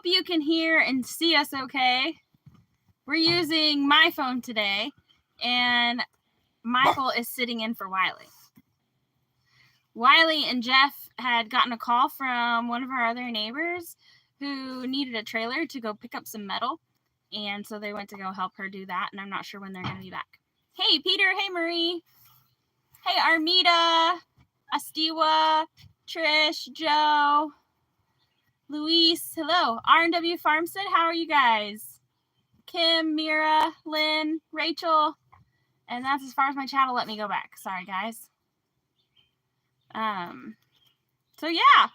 you can hear and see us okay. We're using my phone today, and Michael is sitting in for Wiley. Wiley and Jeff had gotten a call from one of our other neighbors who needed a trailer to go pick up some metal, and so they went to go help her do that, and I'm not sure when they're going to be back. Hey, Peter. Hey, Marie. Hey, Armida, Astiwa, Trish, Joe, Luis. Hello. R&W Farmstead, how are you guys? Kim, Mira, Lynn, Rachel. And that's as far as my chat will let me go back. Sorry, guys. So yeah,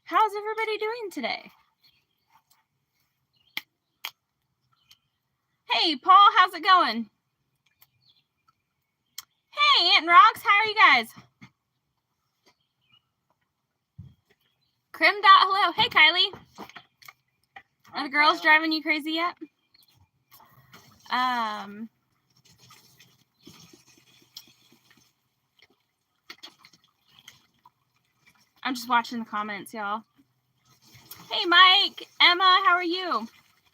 how's everybody doing today? Hey, Paul, how's it going? Hey, Aunt Rocks, how are you guys? Crim. Hello. Hey, Kylie. Are the girls driving you crazy yet? I'm just watching the comments, y'all. Hey, Mike, Emma, how are you?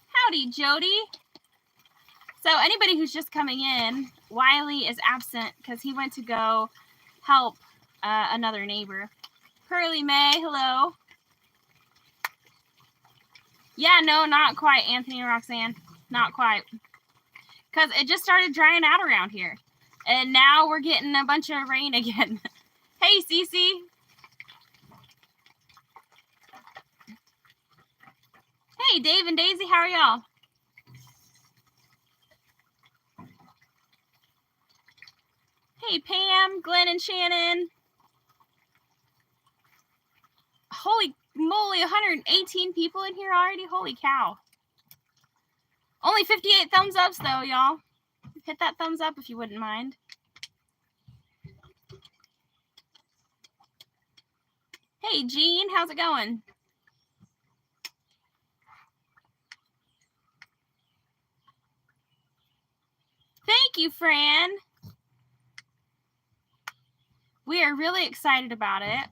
Howdy, Jody. So anybody who's just coming in, Wiley is absent because he went to go help another neighbor. Pearly May, hello. Yeah, no, not quite, Anthony and Roxanne. Not quite. Because it just started drying out around here. And now we're getting a bunch of rain again. Hey, Cece. Hey, Dave and Daisy, how are y'all? Hey, Pam, Glenn, and Shannon. Holy moly, 118 people in here already? Holy cow. Only 58 thumbs ups, though, y'all. Hit that thumbs up if you wouldn't mind. Hey, Jean, how's it going? Thank you, Fran. We are really excited about it.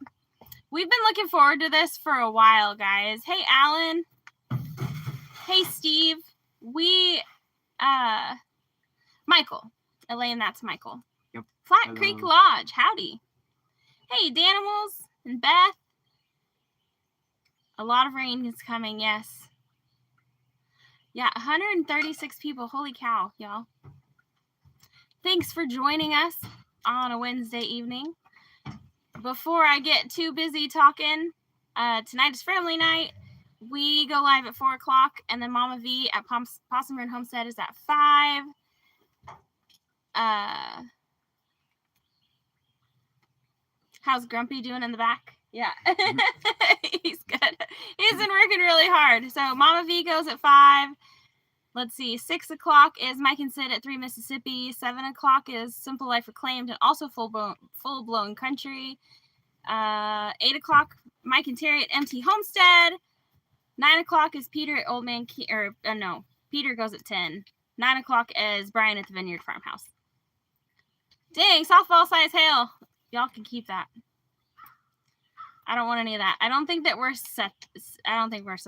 We've been looking forward to this for a while, guys. Hey, Alan. Hey, Steve. Michael. Elaine, that's Michael. Yep. Flat Creek Lodge. Howdy. Hey, Danimals and Beth. A lot of rain is coming, yes. Yeah, 136 people. Holy cow, y'all. Thanks for joining us on a Wednesday evening. Before I get too busy talking, tonight is family night. We go live at 4 o'clock, and then Mama V at Possum Run Homestead is at 5. How's Grumpy doing in the back? Yeah, he's good. He's been working really hard. So Mama V goes at 5. Let's see, 6 o'clock is Mike and Sid at 3 Mississippi. 7 o'clock is Simple Life Reclaimed and also full-blown country. 8 o'clock, Mike and Terry at MT Homestead. 9 o'clock is Peter at Old Man Peter goes at 10. 9 o'clock is Brian at the Vineyard Farmhouse. Dang, softball size hail. Y'all can keep that. I don't want any of that. I don't think we're set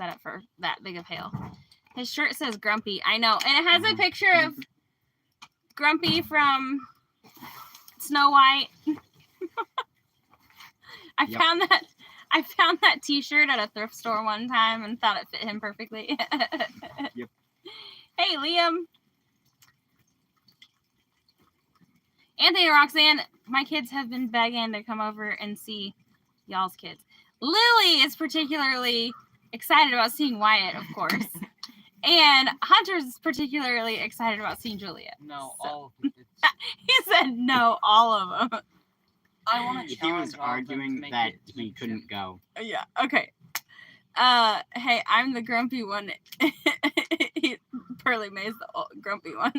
up for that big of hail. His shirt says Grumpy. I know. And it has a picture of Grumpy from Snow White. I found that t-shirt at a thrift store one time and thought it fit him perfectly. Yep. Hey, Liam. Anthony and Roxanne, my kids have been begging to come over and see y'all's kids. Lily is particularly excited about seeing Wyatt, of course. And Hunter's particularly excited about seeing Juliet. No, so. all of the kids. He said no, all of them. I want to He was arguing that he couldn't go. Yeah, okay. Hey, I'm the grumpy one. Pearly May's the grumpy one.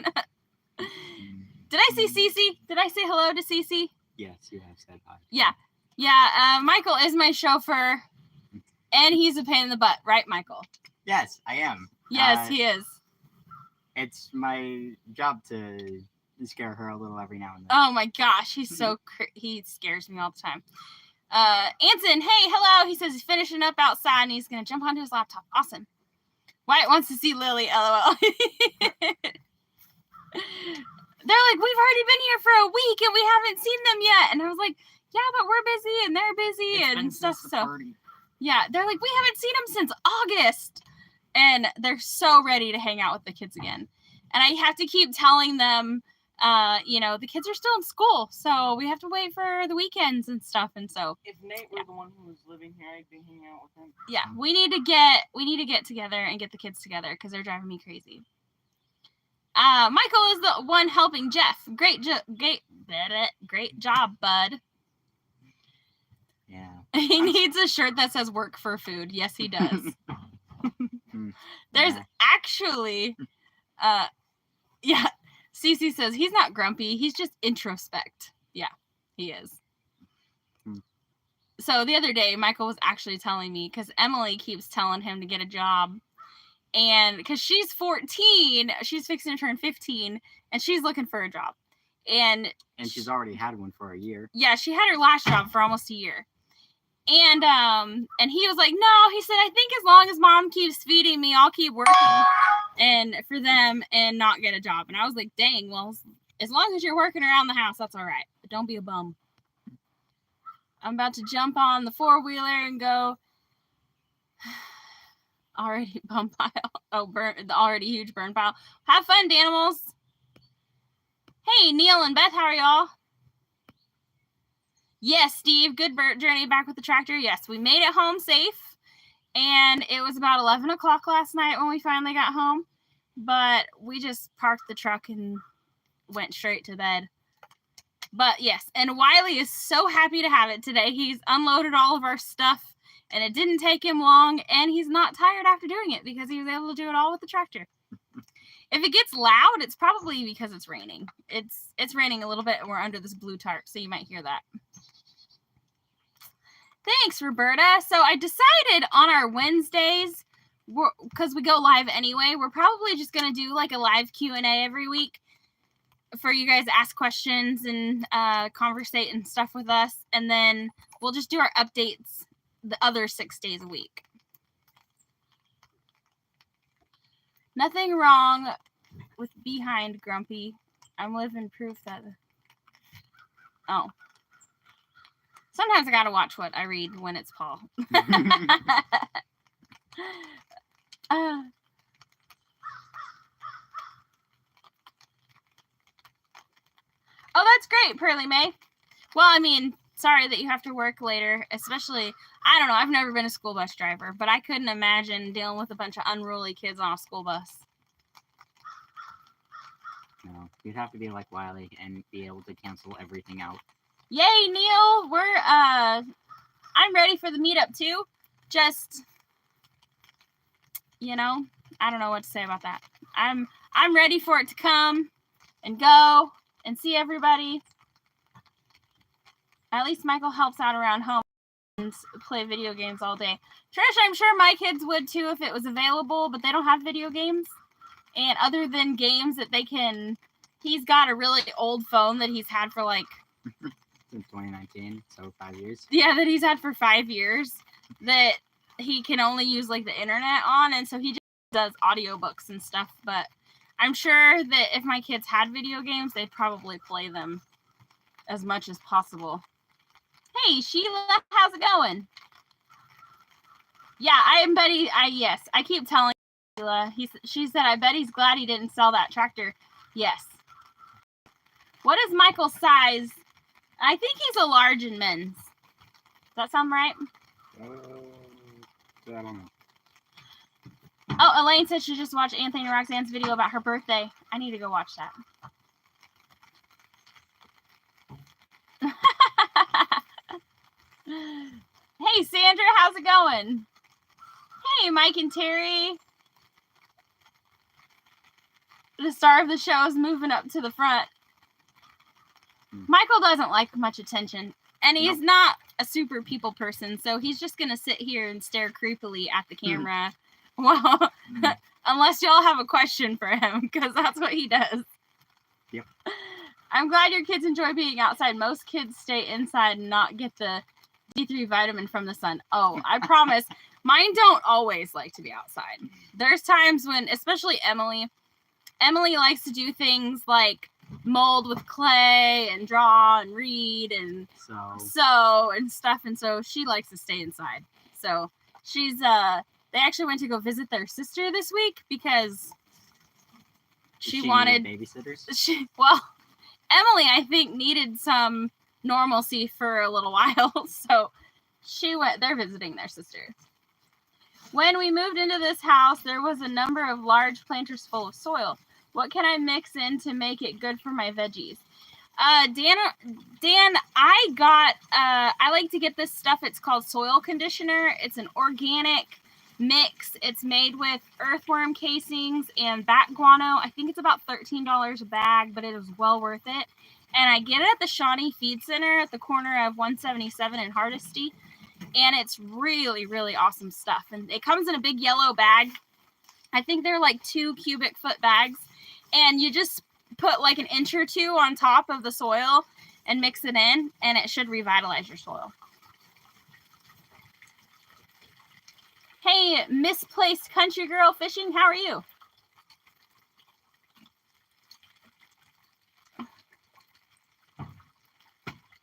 Did I see Cece? Did I say hello to Cece? Yes, you have said hi. Yeah. Yeah, Michael is my chauffeur, and he's a pain in the butt, right, Michael? Yes, I am. Yes, he is. It's my job to scare her a little every now and then. Oh my gosh, he's so he scares me all the time. Anson, hey, hello. He says he's finishing up outside and he's gonna jump onto his laptop. Awesome. Wyatt wants to see Lily, LOL. They're like, we've already been here for a week and we haven't seen them yet. And I was like, yeah, but we're busy and they're busy and stuff. So yeah, they're like, we haven't seen them since August. And they're so ready to hang out with the kids again. And I have to keep telling them, you know, the kids are still in school, so we have to wait for the weekends and stuff. And so if Nate were the one who was living here, I'd be hanging out with him. Yeah, we need to get together and get the kids together because they're driving me crazy. Michael is the one helping Jeff. Great job, bud. Yeah. He needs a shirt that says "Work for Food." Yes, he does. There's actually, yeah. Cece says he's not grumpy. He's just introspect. Yeah, he is. So the other day, Michael was actually telling me, because Emily keeps telling him to get a job. And because she's 14, she's fixing to turn 15, and she's looking for a job. And she's already had one for a year. Yeah, she had her last job for almost a year. And he was like, no, he said, I think as long as mom keeps feeding me, I'll keep working and for them and not get a job. And I was like, dang, well, as long as you're working around the house, that's all right. But don't be a bum. I'm about to jump on the 4-wheeler and go. Already bum pile. Oh, the already huge burn pile. Have fun, Danimals. Hey, Neil and Beth, how are y'all? Yes, Steve, good journey back with the tractor. Yes, we made it home safe. And it was about 11 o'clock last night when we finally got home. But we just parked the truck and went straight to bed. But yes, and Wiley is so happy to have it today. He's unloaded all of our stuff. And it didn't take him long, and he's not tired after doing it because he was able to do it all with the tractor. If it gets loud, it's probably because it's raining. It's raining a little bit, and we're under this blue tarp, so you might hear that. Thanks, Roberta. So I decided on our Wednesdays, because we go live anyway, we're probably just going to do like a live Q&A every week for you guys to ask questions and conversate and stuff with us, and then we'll just do our updates the other 6 days a week. Nothing wrong with behind Grumpy. I'm living proof that. Oh. Sometimes I gotta watch what I read when it's Paul. Oh, that's great, Pearly May. Well, I mean, sorry that you have to work later, especially, I don't know, I've never been a school bus driver, but I couldn't imagine dealing with a bunch of unruly kids on a school bus. No, you'd have to be like Wiley and be able to cancel everything out. Yay, Neil! I'm ready for the meetup too. Just, you know, I don't know what to say about that. I'm ready for it to come and go and see everybody. At least Michael helps out around home and play video games all day. Trish, I'm sure my kids would too if it was available, but they don't have video games. And other than games that they can, he's got a really old phone that he's had for like... Since 2019, so 5 years. Yeah, that he's had for 5 years that he can only use like the internet on. And so he just does audiobooks and stuff. But I'm sure that if my kids had video games, they'd probably play them as much as possible. Hey, Sheila, how's it going? Yeah, yes, I keep telling Sheila. She said, I bet he's glad he didn't sell that tractor. Yes. What is Michael's size? I think he's a large in men's. Does that sound right? I don't know. Oh, Elaine said she just watched Anthony and Roxanne's video about her birthday. I need to go watch that. Hey, Sandra, how's it going? Hey, Mike and Terry. The star of the show is moving up to the front. Michael doesn't like much attention, and he's not a super people person, so he's just going to sit here and stare creepily at the camera. Well, unless y'all have a question for him, because that's what he does. Yep. I'm glad your kids enjoy being outside. Most kids stay inside and not get the D3 vitamin from the sun. Oh, I promise. Mine don't always like to be outside. There's times when, especially Emily likes to do things like mold with clay and draw and read and sew and stuff, and so she likes to stay inside. So she's they actually went to go visit their sister this week because she wanted babysitters. Emily, I think, needed some normalcy for a little while, so they're visiting their sister. When we moved into this house, there was a number of large planters full of soil. What can I mix in to make it good for my veggies? Dan, I like to get this stuff. It's called soil conditioner. It's an organic mix. It's made with earthworm casings and bat guano. I think it's about $13 a bag, but it is well worth it. And I get it at the Shawnee Feed Center at the corner of 177 and Hardesty. And it's really, really awesome stuff. And it comes in a big yellow bag. I think they're like 2 cubic foot bags. And you just put like an inch or two on top of the soil and mix it in, and it should revitalize your soil. Hey, Misplaced Country Girl Fishing, how are you?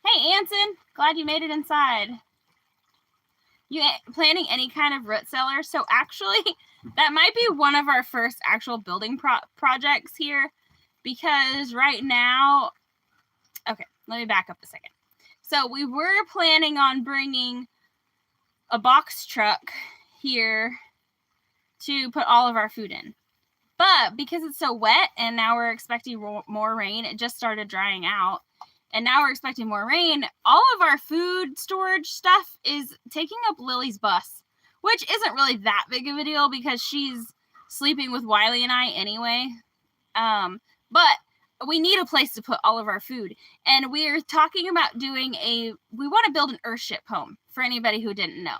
Hey, Anson, glad you made it inside. You planning any kind of root cellar? So actually, that might be one of our first actual building projects here, because right now, okay, let me back up a second. So we were planning on bringing a box truck here to put all of our food in. But because it's so wet and now we're expecting more rain, it just started drying out. And now we're expecting more rain. All of our food storage stuff is taking up Lily's bus, which isn't really that big of a deal because she's sleeping with Wiley and I anyway. But we need a place to put all of our food. And we're talking about doing we want to build an Earthship home for anybody who didn't know.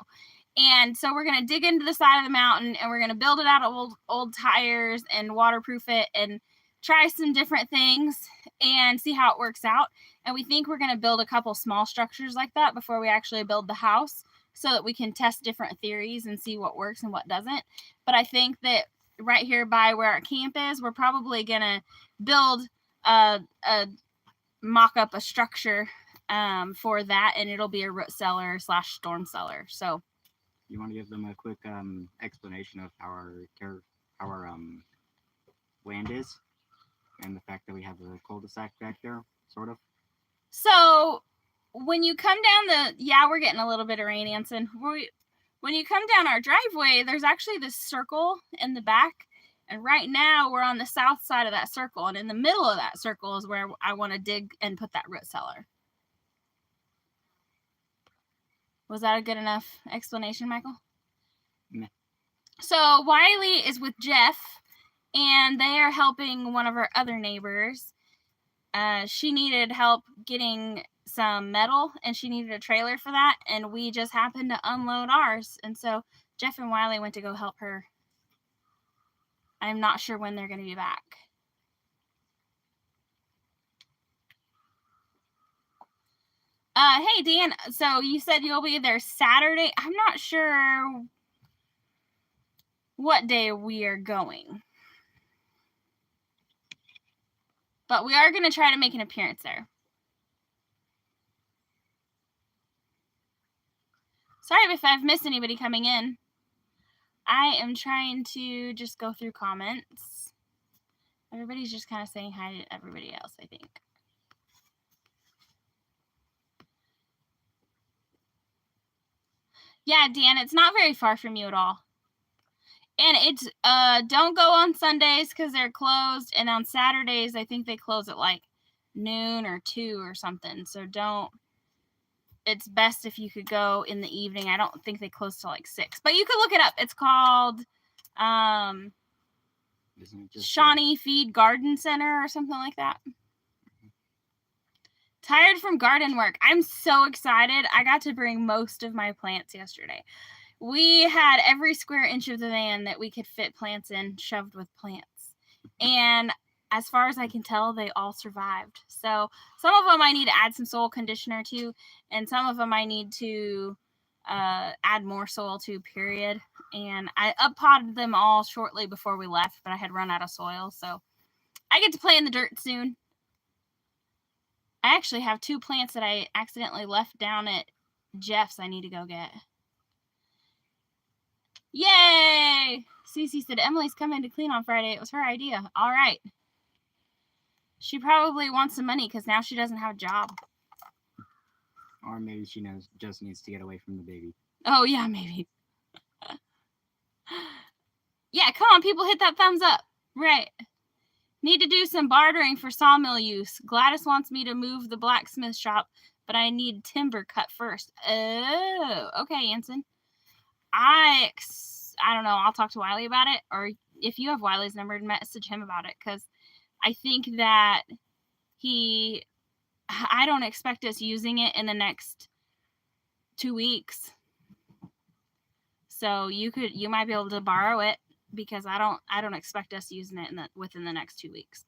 And so we're going to dig into the side of the mountain and we're going to build it out of old tires and waterproof it and try some different things and see how it works out. And we think we're going to build a couple small structures like that before we actually build the house so that we can test different theories and see what works and what doesn't. But I think that right here by where our camp is, we're probably going to build mock up a structure for that, and it'll be a root cellar / storm cellar. So you want to give them a quick explanation of how our land is and the fact that we have a cul-de-sac back there, sort of? So when you come down we're getting a little bit of rain, Anson. When you come down our driveway, there's actually this circle in the back. And right now we're on the south side of that circle. And in the middle of that circle is where I want to dig and put that root cellar. Was that a good enough explanation, Michael? Meh. So Wiley is with Jeff, and they are helping one of our other neighbors. She needed help getting some metal, and she needed a trailer for that, and we just happened to unload ours. And so Jeff and Wiley went to go help her. I'm not sure when they're going to be back. Hey, Dan, so you said you'll be there Saturday. I'm not sure what day we are going. But we are going to try to make an appearance there. Sorry if I've missed anybody coming in. I am trying to just go through comments. Everybody's just kind of saying hi to everybody else, I think. Yeah, Dan, it's not very far from you at all. And it's don't go on Sundays because they're closed, and on Saturdays I think they close at like noon or 2 or something. So it's best if you could go in the evening. I don't think they close till like 6, but you could look it up. It's called Shawnee Feed Garden Center or something like that. Tired from garden work. I'm so excited. I got to bring most of my plants yesterday. We had every square inch of the van that we could fit plants in shoved with plants. And as far as I can tell, they all survived. So some of them I need to add some soil conditioner to, and some of them I need to add more soil to, period. And I up-potted them all shortly before we left, but I had run out of soil, so I get to play in the dirt soon. I actually have 2 plants that I accidentally left down at Jeff's I need to go get. Yay! Cece said, Emily's coming to clean on Friday. It was her idea. All right. She probably wants some money because now she doesn't have a job. Or maybe she just needs to get away from the baby. Oh, yeah, maybe. Yeah, come on, people, hit that thumbs up. Right. Need to do some bartering for sawmill use. Gladys wants me to move the blacksmith shop, but I need timber cut first. Oh, okay, Anson. I don't know. I'll talk to Wiley about it, or if you have Wiley's number, message him about it, because I think that I don't expect us using it in the next 2 weeks. So you might be able to borrow it, because I don't expect us using it within the next 2 weeks.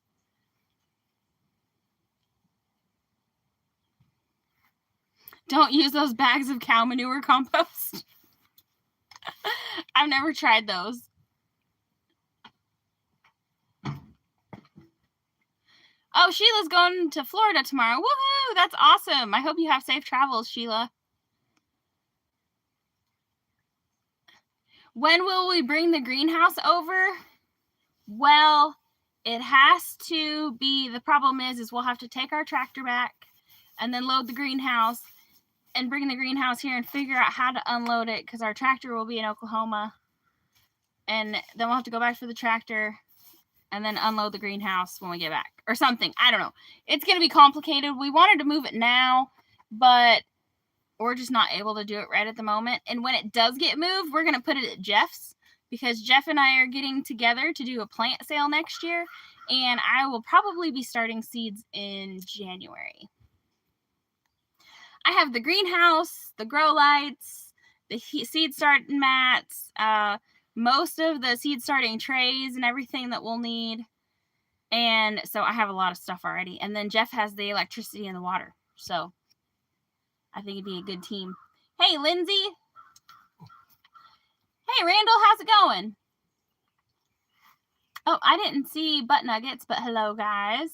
Don't use those bags of cow manure compost. I've never tried those. Oh, Sheila's going to Florida tomorrow. Woohoo! That's awesome. I hope you have safe travels, Sheila. When will we bring the greenhouse over? Well, it has to be, the problem is we'll have to take our tractor back and then load the greenhouse and bring the greenhouse here and figure out how to unload it, because our tractor will be in Oklahoma. And then we'll have to go back for the tractor and then unload the greenhouse when we get back or something. I don't know. It's going to be complicated. We wanted to move it now, but we're just not able to do it right at the moment. And when it does get moved, we're going to put it at Jeff's, because Jeff and I are getting together to do a plant sale next year. And I will probably be starting seeds in January. I have the greenhouse, the grow lights, the seed starting mats, most of the seed starting trays and everything that we'll need. And so I have a lot of stuff already. And then Jeff has the electricity and the water. So I think it'd be a good team. Hey, Lindsay. Hey, Randall, how's it going? Oh, I didn't see Butt Nuggets, but hello, guys.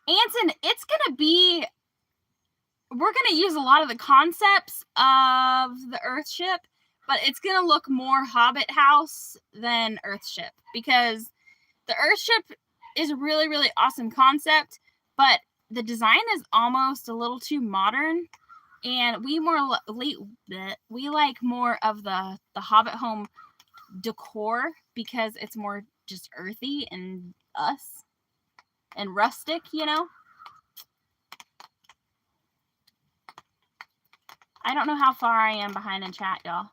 Anson, we're going to use a lot of the concepts of the Earthship, but it's going to look more Hobbit House than Earthship, because the Earthship is a really, really awesome concept, but the design is almost a little too modern, and we like more of the Hobbit home decor, because it's more just earthy and us and rustic, you know. I don't know how far I am behind in chat, y'all.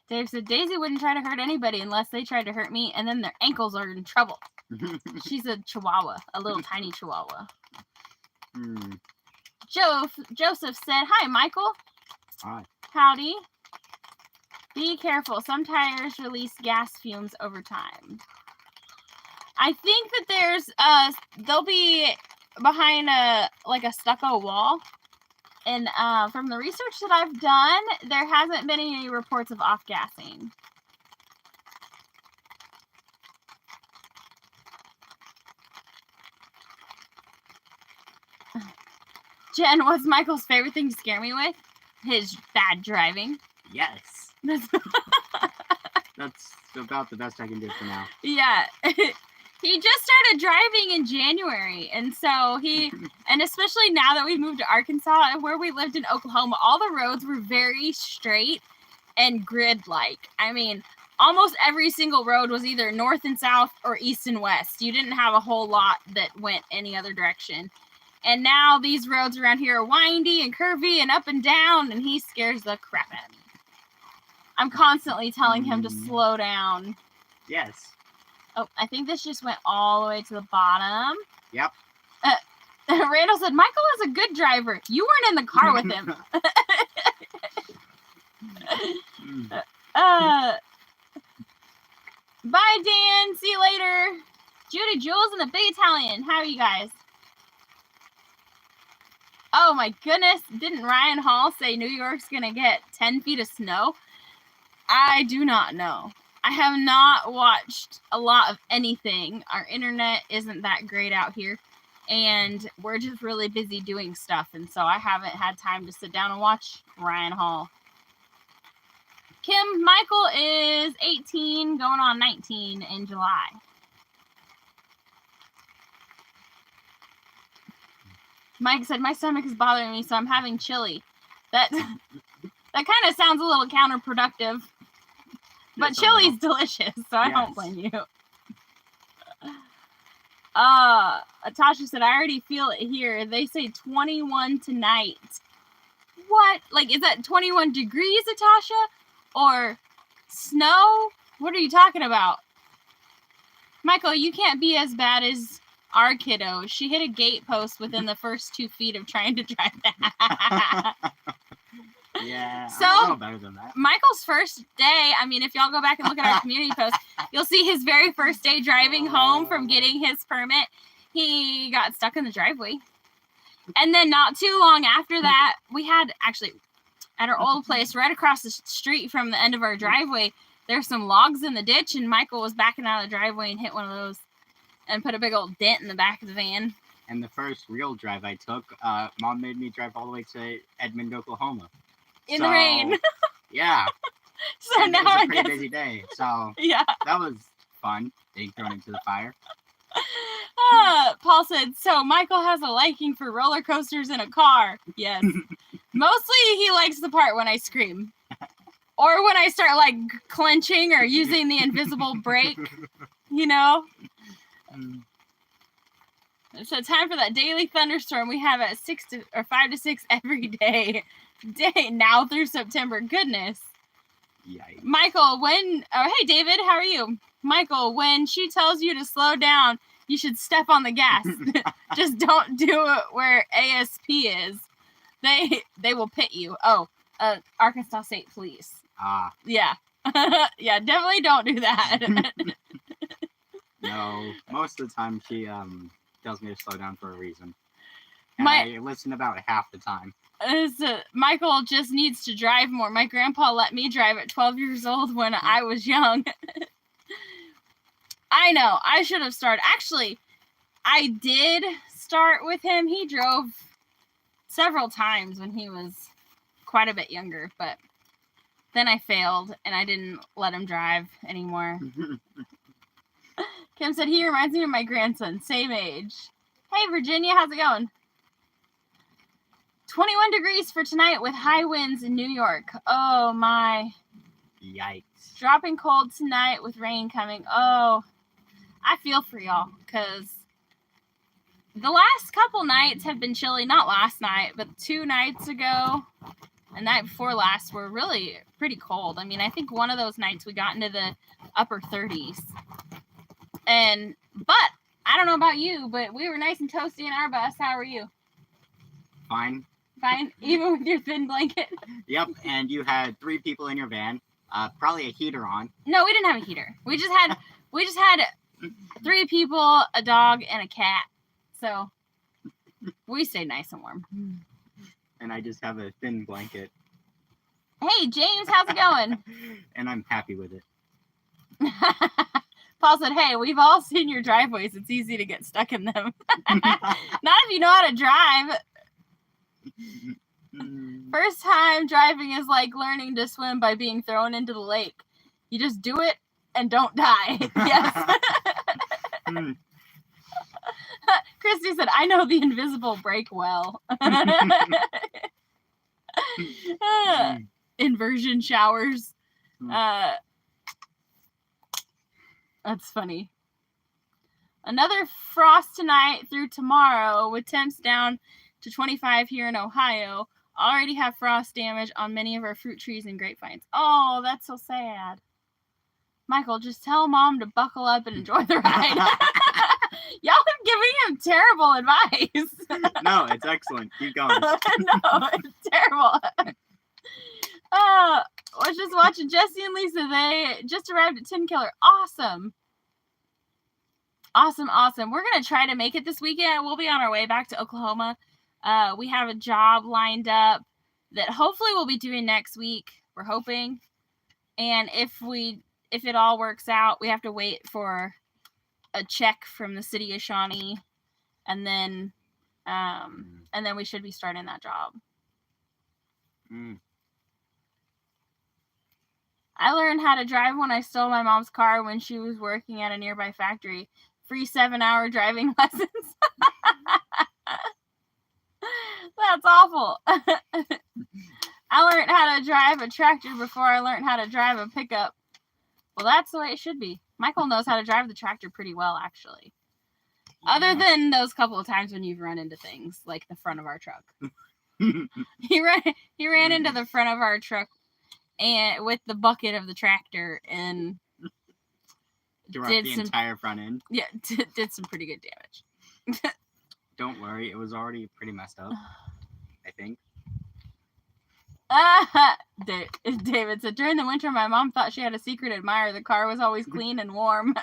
Dave said Daisy wouldn't try to hurt anybody unless they tried to hurt me, and then their ankles are in trouble. She's a chihuahua, a little tiny chihuahua. Joseph said, hi, Michael. Hi. Howdy. Be careful. Some tires release gas fumes over time. I think that they'll be behind a stucco wall. And from the research that I've done, there hasn't been any reports of off-gassing. Jen, what's Michael's favorite thing to scare me with? His bad driving. Yes. That's about the best I can do for now. Yeah. He just started driving in January, and so and especially now that we moved to Arkansas, and where we lived in Oklahoma, all the roads were very straight and grid-like. I mean, almost every single road was either north and south or east and west. You didn't have a whole lot that went any other direction. And now these roads around here are windy and curvy and up and down, and he scares the crap out of me. I'm constantly telling him to slow down. Yes. Oh, I think this just went all the way to the bottom. Yep. Randall said, Michael is a good driver. You weren't in the car with him. Bye, Dan. See you later. Judy, Jules, and the Big Italian. How are you guys? Oh my goodness. Didn't Ryan Hall say New York's going to get 10 feet of snow? I do not know. I have not watched a lot of anything. Our internet isn't that great out here. And we're just really busy doing stuff. And so I haven't had time to sit down and watch Ryan Hall. Kim Michael is 18, going on 19 in July. Mike said, my stomach is bothering me, so I'm having chili. That kind of sounds a little counterproductive. But Just a chili's little. delicious, so I don't Yes. blame you. Tasha said, I already feel it here. They say 21 tonight. What? Like, is that 21 degrees, Atasha? Or snow? What are you talking about? Michael, you can't be as bad as our kiddo. She hit a gate post within the first 2 feet of trying to drive that. Yeah, So- I'm a little better than that. Michael's first day, I mean, if y'all go back and look at our community post, you'll see his very first day driving home from getting his permit. He got stuck in the driveway. And then not too long after that, we had actually at our old place right across the street from the end of our driveway, there's some logs in the ditch, and Michael was backing out of the driveway and hit one of those and put a big old dent in the back of the van. And the first real drive I took, Mom made me drive all the way to Edmond, Oklahoma. In the rain. Yeah. So And now it was I a pretty guess, busy day. So yeah. that was fun, being thrown into the fire. Paul said, so Michael has a liking for roller coasters in a car. Yes. Mostly he likes the part when I scream. Or when I start like clenching or using the invisible brake, you know? So time for that daily thunderstorm we have at 5 to 6 every day now through September. Goodness. Yikes. Michael, hey David, how are you? Michael, when she tells you to slow down, you should step on the gas. Just don't do it where ASP is. They will pit you. Oh, Arkansas State Police. Yeah. Yeah, definitely don't do that. No, most of the time she tells me to slow down for a reason. And I listen about half the time. Michael just needs to drive more. My grandpa let me drive at 12 years old when I was young. I know. I should have started. Actually, I did start with him. He drove several times when he was quite a bit younger, but then I failed and I didn't let him drive anymore. Kim said, he reminds me of my grandson, same age. Hey, Virginia, how's it going? 21 degrees for tonight with high winds in New York. Oh, my. Yikes. Dropping cold tonight with rain coming. Oh, I feel for y'all because the last couple nights have been chilly. Not last night, but 2 nights ago and night before last were really pretty cold. I mean, I think one of those nights we got into the upper 30s. But I don't know about you, but we were nice and toasty in our bus. How are you? Fine. Fine, even with your thin blanket? Yep, and you had 3 people in your van. Probably a heater on. No, we didn't have a heater. We just had 3 people, a dog, and a cat. So we stayed nice and warm. And I just have a thin blanket. Hey, James, how's it going? And I'm happy with it. Paul said, hey, we've all seen your driveways. It's easy to get stuck in them. Not if you know how to drive. First time driving is like learning to swim by being thrown into the lake. You just do it and don't die. Yes. Christy said, I know the invisible brake well. Inversion showers. That's funny. Another frost tonight through tomorrow with temps down to 25 here in Ohio. Already have frost damage on many of our fruit trees and grapevines. Oh, that's so sad. Michael, just tell Mom to buckle up and enjoy the ride. Y'all are giving him terrible advice. No, it's excellent. Keep going. No, it's terrible. I was just watching Jesse and Lisa. They just arrived at Tin Killer. Awesome. Awesome. We're going to try to make it this weekend. We'll be on our way back to Oklahoma We have a job lined up that hopefully we'll be doing next week. We're hoping. And if it all works out, we have to wait for a check from the city of Shawnee, and then we should be starting that job. I learned how to drive when I stole my mom's car when she was working at a nearby factory. Free 7-hour driving lessons. That's awful. I learned how to drive a tractor before I learned how to drive a pickup. Well, that's the way it should be. Michael knows how to drive the tractor pretty well, actually. Other than those couple of times when you've run into things, like the front of our truck. He ran into the front of our truck and with the bucket of the tractor and did the entire front end. Yeah, did some pretty good damage. Don't worry, it was already pretty messed up, I think. David said, during the winter, my mom thought she had a secret admirer. The car was always clean and warm.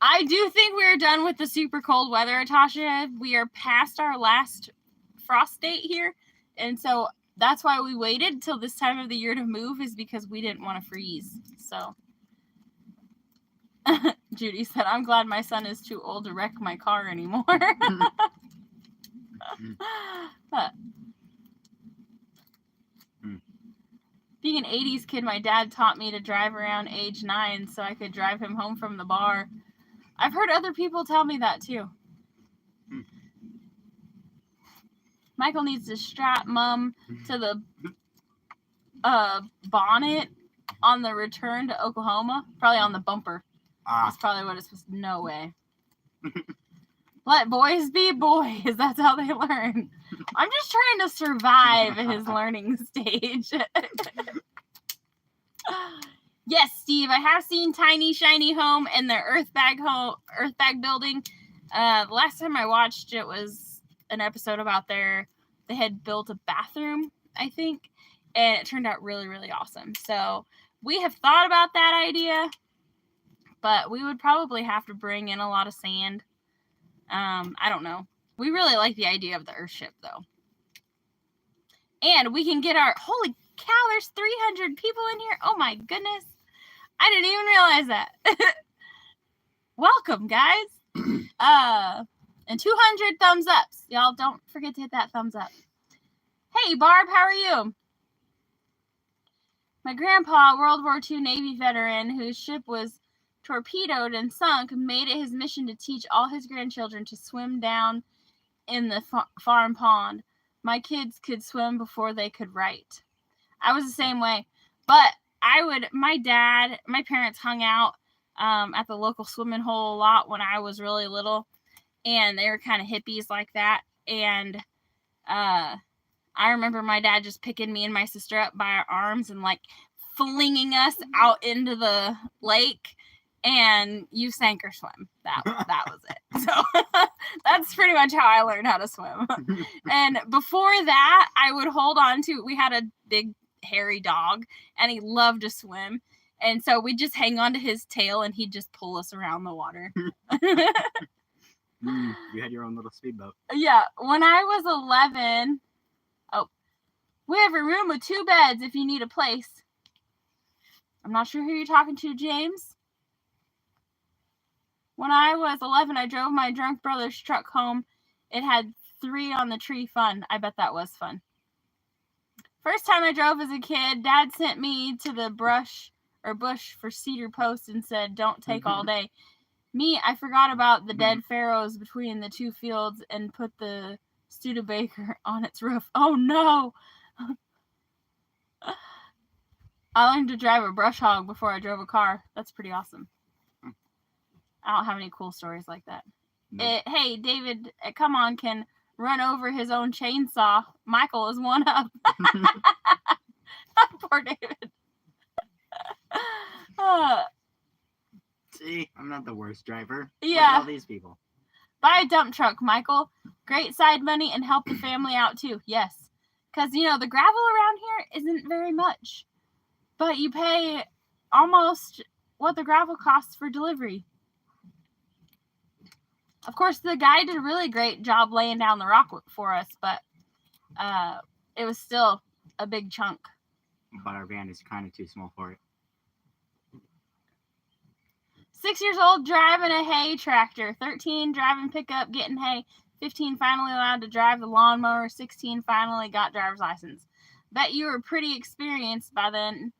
I do think we're done with the super cold weather, Atasha. We are past our last frost date here. And so that's why we waited till this time of the year to move, is because we didn't want to freeze. So Judy said, I'm glad my son is too old to wreck my car anymore. Being an 80s kid, my dad taught me to drive around age 9 so I could drive him home from the bar. I've heard other people tell me that too. Michael needs to strap Mom to the bonnet on the return to Oklahoma. Probably on the bumper. That's probably what it's supposed to. No way. Let boys be boys. That's how they learn. I'm just trying to survive his learning stage. Yes, Steve, I have seen Tiny Shiny Home and the Earthbag building. The last time I watched it was an episode about they had built a bathroom, I think, and it turned out really, really awesome. So we have thought about that idea, but we would probably have to bring in a lot of sand. I don't know. We really like the idea of the Earthship, though. And we can get our... Holy cow, there's 300 people in here. Oh, my goodness. I didn't even realize that. Welcome, guys. And 200 thumbs ups. Y'all don't forget to hit that thumbs up. Hey, Barb, how are you? My grandpa, World War II Navy veteran, whose ship was torpedoed and sunk, made it his mission to teach all his grandchildren to swim down in the farm pond. My kids could swim before they could write. I was the same way. But my parents hung out at the local swimming hole a lot when I was really little. And they were kind of hippies like that. And I remember my dad just picking me and my sister up by our arms and like flinging us out into the lake. And you sank or swim. That was it. So that's pretty much how I learned how to swim. And before that, I would hold on to, we had a big hairy dog and he loved to swim. And so we'd just hang on to his tail and he'd just pull us around the water. You had your own little speedboat. Yeah. When I was 11, we have a room with 2 beds if you need a place. I'm not sure who you're talking to, James. When I was 11, I drove my drunk brother's truck home. It had 3 on the tree. Fun. I bet that was fun. First time I drove as a kid, Dad sent me to the bush for cedar posts and said, don't take all day. Me, I forgot about the dead pharaohs between the 2 fields and put the Studebaker on its roof. Oh, no. I learned to drive a brush hog before I drove a car. That's pretty awesome. I don't have any cool stories like that. Nope. Hey, David, come on, can run over his own chainsaw. Michael is one up. Poor David. See, I'm not the worst driver. Yeah. Look at all these people. Buy a dump truck, Michael. Great side money and help the family out too. Yes. Because, the gravel around here isn't very much. But you pay almost what the gravel costs for delivery. Of course, the guy did a really great job laying down the rock for us, but it was still a big chunk. But our van is kind of too small for it. 6 years old, driving a hay tractor. 13, driving pickup, getting hay. 15, finally allowed to drive the lawnmower. 16, finally got driver's license. Bet you were pretty experienced by then.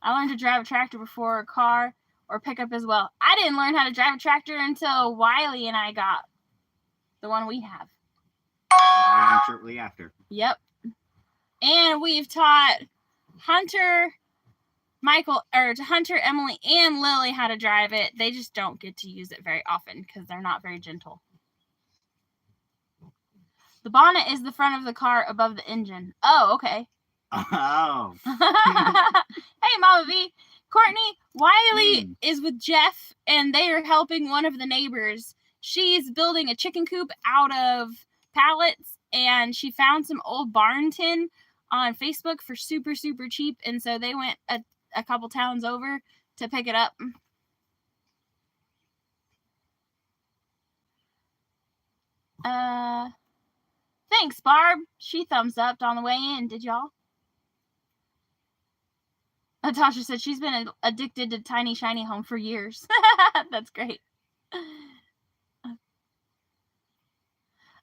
I learned to drive a tractor before a car or pickup as well. I didn't learn how to drive a tractor until Wiley and I got the one we have. Shortly after. Yep. And we've taught Hunter, Emily, and Lily how to drive it. They just don't get to use it very often because they're not very gentle. The bonnet is the front of the car above the engine. Oh, okay. Oh. Hey, Mama V. Courtney, Wiley is with Jeff, and they are helping one of the neighbors. She's building a chicken coop out of pallets, and she found some old barn tin on Facebook for super, super cheap, and so they went a couple towns over to pick it up. Thanks, Barb. She thumbs upped on the way in. Did y'all? Natasha said she's been addicted to Tiny Shiny Home for years. That's great.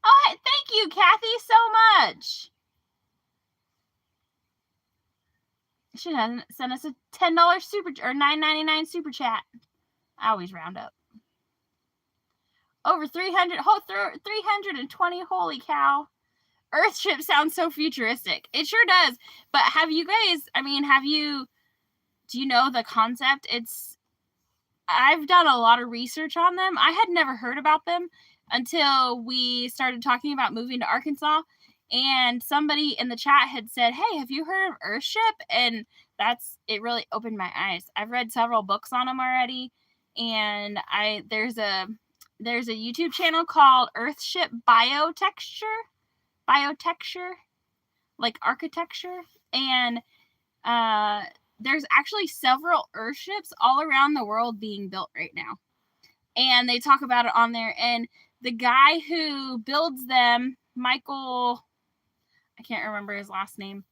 Oh, thank you, Kathy, so much. She hasn't sent us a $10 super or $9.99 super chat. I always round up. Over 320. Holy cow. Earthship sounds so futuristic. It sure does. But have you guys, do you know the concept? I've done a lot of research on them. I had never heard about them until we started talking about moving to Arkansas. And somebody in the chat had said, hey, have you heard of Earthship? And it really opened my eyes. I've read several books on them already. And there's a YouTube channel called Earthship Biotexture, like architecture. And there's actually several Earthships all around the world being built right now. And they talk about it on there. And the guy who builds them, Michael, I can't remember his last name.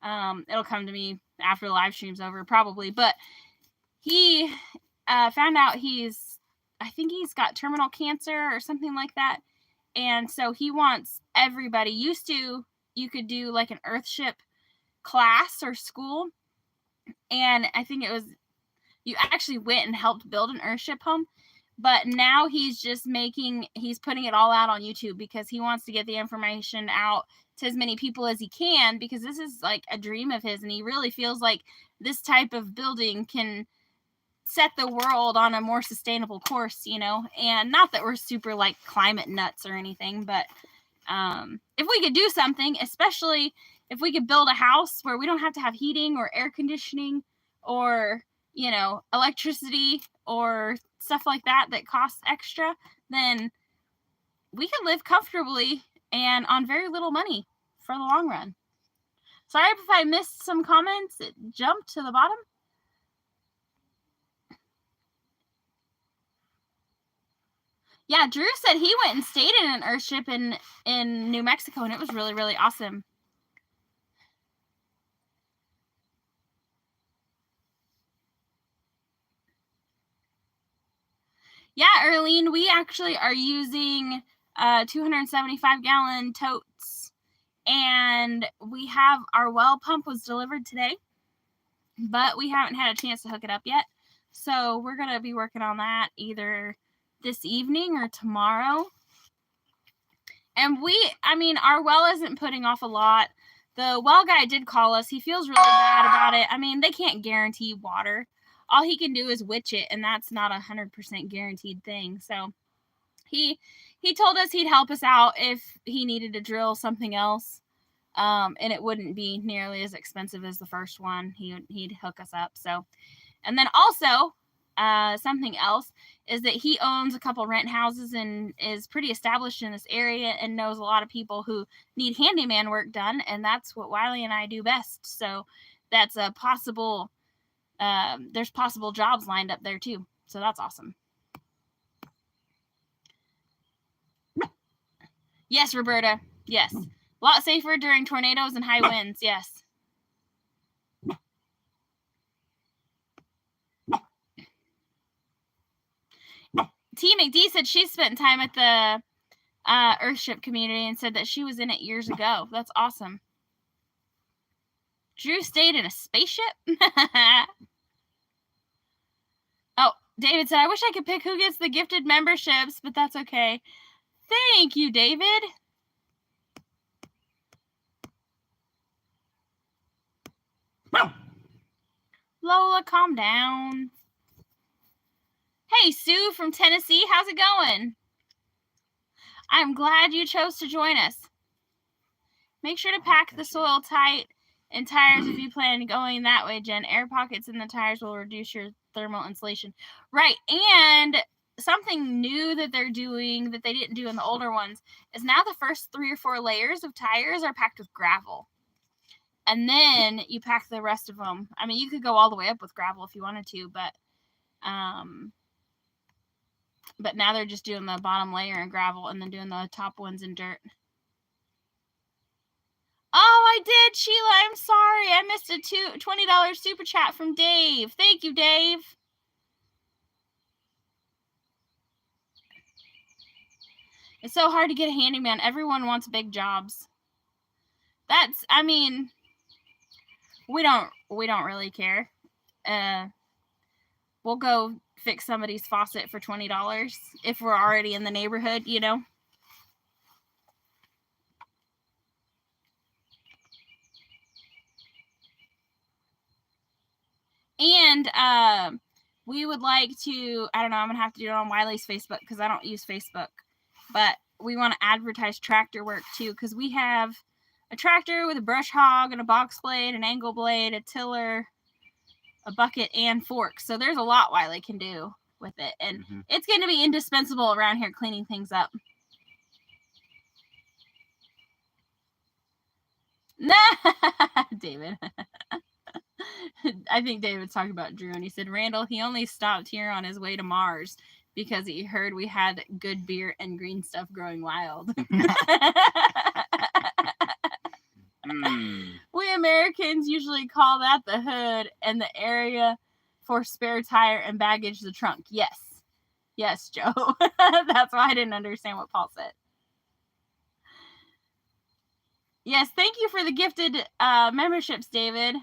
It'll come to me after the live stream's over, probably. But he found out I think he's got terminal cancer or something like that. And so he wants everybody. Used to, you could do like an Earthship class or school. And I think you actually went and helped build an Earthship home. But now he's putting it all out on YouTube because he wants to get the information out to as many people as he can, because this is like a dream of his. And he really feels like this type of building can set the world on a more sustainable course, and not that we're super like climate nuts or anything, but if we could do something, especially if we could build a house where we don't have to have heating or air conditioning or, electricity or stuff like that costs extra, then we could live comfortably and on very little money for the long run. Sorry if I missed some comments. It jumped to the bottom. Yeah, Drew said he went and stayed in an Earthship in New Mexico, and it was really, really awesome. Yeah, Erlene, we actually are using 275-gallon totes, and we have our well pump was delivered today, but we haven't had a chance to hook it up yet. So we're going to be working on that either this evening or tomorrow. And our well isn't putting off a lot. The well guy did call us. He feels really bad about it. They can't guarantee water. All he can do is witch it, and that's not 100% guaranteed thing. So he told us he'd help us out if he needed to drill something else. And it wouldn't be nearly as expensive as the first one. He'd hook us up. So, and then also something else is that he owns a couple rent houses and is pretty established in this area and knows a lot of people who need handyman work done. And that's what Wiley and I do best. So that's a possible, there's possible jobs lined up there too. So that's awesome. Yes, Roberta. Yes. A lot safer during tornadoes and high winds. Yes. T. McD said she spent time at the Earthship community and said that she was in it years ago. That's awesome. Drew stayed in a spaceship? Oh, David said, I wish I could pick who gets the gifted memberships, but that's okay. Thank you, David. Lola, calm down. Hey, Sue from Tennessee, how's it going? I'm glad you chose to join us. Make sure to pack the soil tight and tires if you plan going that way, Jen. Air pockets in the tires will reduce your thermal insulation. Right, and something new that they're doing that they didn't do in the older ones is now the first 3 or 4 layers of tires are packed with gravel. And then you pack the rest of them. I mean, you could go all the way up with gravel if you wanted to, but now they're just doing the bottom layer in gravel and then doing the top ones in dirt. Oh, I did, Sheila. I'm sorry. I missed a $20 super chat from Dave. Thank you, Dave. It's so hard to get a handyman. Everyone wants big jobs. That's, I mean, we don't really care. We'll go fix somebody's faucet for $20 if we're already in the neighborhood, you know. And we would like to, I don't know, I'm going to have to do it on Wiley's Facebook because I don't use Facebook. But we want to advertise tractor work too because we have a tractor with a brush hog and a box blade, an angle blade, a tiller, a bucket, and forks. So there's a lot Wiley can do with it. And it's going to be indispensable around here cleaning things up. David. I think David's talking about Drew, and he said, Randall, he only stopped here on his way to Mars because he heard we had good beer and green stuff growing wild. We Americans usually call that the hood and the area for spare tire and baggage the trunk. Yes. Yes, Joe. That's why I didn't understand what Paul said. Yes, thank you for the gifted memberships, David.